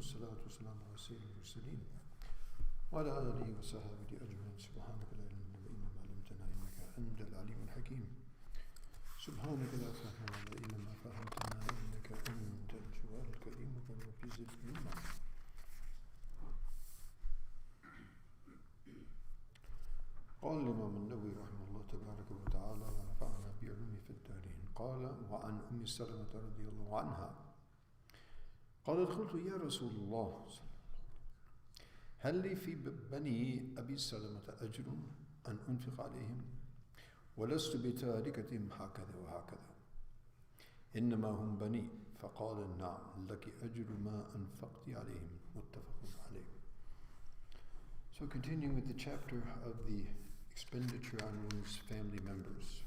والصلاة والسلام على سيد المرسلين وعلى آله وصحبه أجمعين. سبحانك لا علم لنا إلا ما علمتنا إنك أنت العليم الحكيم. سبحانك لا فهم لنا إلا ما فهمتنا إنك أنت الجواد الكريم رب زد علما. قال الإمام النووي رحمه الله تبارك وتعالى ونفعنا بعلومه في الدارين. قال: وعن أم سلمة رضي الله عنها قالت: قلت يا رسول الله هل لي في بني أبي سلمة أجر أن أنفق عليهم ولست بتاركتهم هكذا وهكذا إنما هم بني. فقال: نعم لك أجر ما أنفقت عليهم. متفق عليه. So continuing with the chapter of the expenditure on one's family members.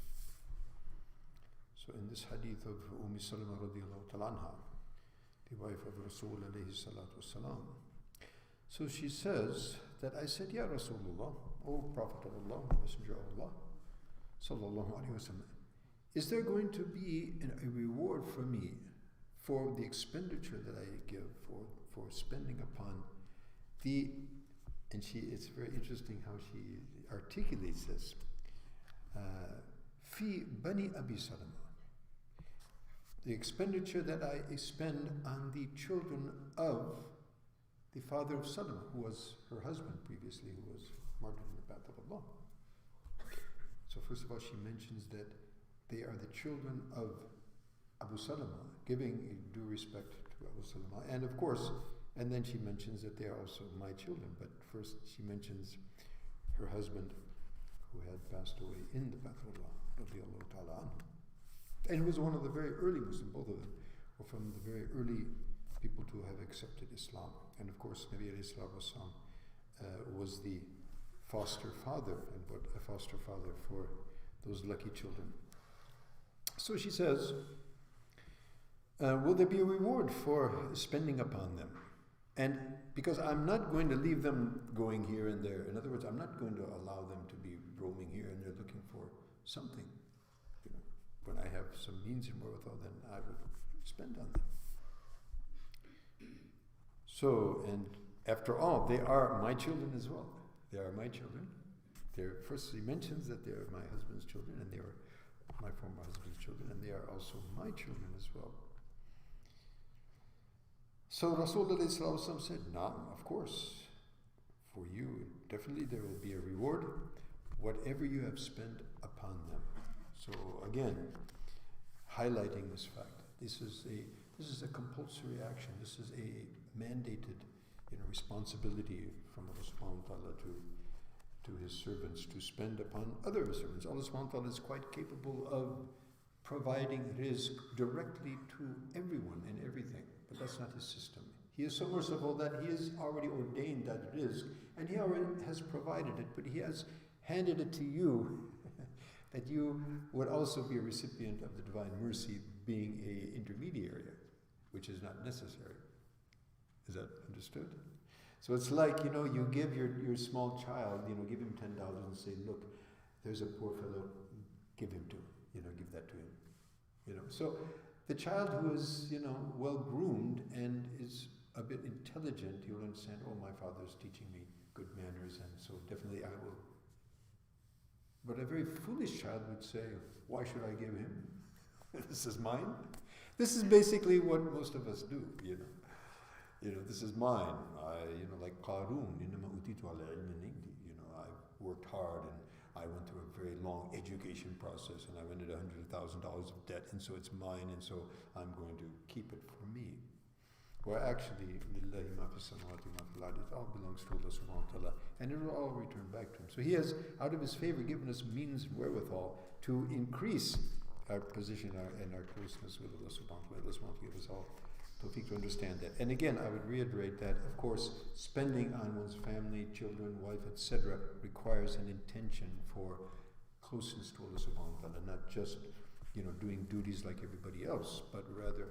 So in this hadith of Salama radiallahu ta'ala anha, the wife of Rasul alayhi salatu wasalam, so she says that I said, Ya Rasulullah, O Prophet of Allah, Messenger of Allah, sallallahu alayhi wasallam, is there going to be a reward for me for the expenditure that I give, for spending upon the, and it's very interesting how she articulates this, fi bani Abi Salama, the expenditure that I spend on the children of the father of Salama, who was her husband previously, who was martyred in the path of Allah. So first of all, she mentions that they are the children of Abu Salama, giving due respect to Abu Salama, and of course, and then she mentions that they are also my children, but first she mentions her husband who had passed away in the path of Allah, radiallahu ta'ala anhu. And he was one of the very early Muslims, both of them were from the very early people to have accepted Islam. And of course, Nabi alayhi salatu wasalam was the foster father, and what a foster father for those lucky children. So she says, will there be a reward for spending upon them? And because I'm not going to leave them going here and there. In other words, I'm not going to allow them to be roaming here and they're looking for something. You know, when I have some means and wherewithal, then I would spend on them. So, and after all, they are my children as well. They are my children. First, he mentions that they are my husband's children, and they are my former husband's children, and they are also my children as well. So Rasulullah said, "Naam, of course, for you, definitely there will be a reward, whatever you have spent upon them." So again, highlighting this fact. This is a compulsory action. This is a mandated, responsibility from Allah subhanahu wa ta'ala to his servants to spend upon other servants. Allah subhanahu wa ta'ala is quite capable of providing rizq directly to everyone and everything. But that's not his system. He is so merciful that he has already ordained that rizq, and he already has provided it, but he has handed it to you that you would also be a recipient of the divine mercy, being an intermediary, which is not necessary. Is that understood? So it's like, you give your small child, give him $10 and say, look, there's a poor fellow, give him to him, give that to him. So the child who is, well groomed and is a bit intelligent, he'll understand, oh, my father's teaching me good manners, and so definitely I will. But a very foolish child would say, why should I give him? This is mine. This is basically what most of us do, this is mine. Like Qarun, I worked hard and I went through a very long education process and I went into $100,000 of debt, and so it's mine, and so I'm going to keep it for me. Well, actually, it all belongs to Allah subhanahu wa ta'ala, and it will all return back to him. So he has, out of his favor, given us means and wherewithal to increase our position and our closeness with Allah subhanahu wa ta'ala. Allah subhanahu wa ta'ala give us all tawfiq to understand that. And again, I would reiterate that, of course, spending on one's family, children, wife, etc. requires an intention for closeness to Allah subhanahu wa ta'ala, not just, doing duties like everybody else, but rather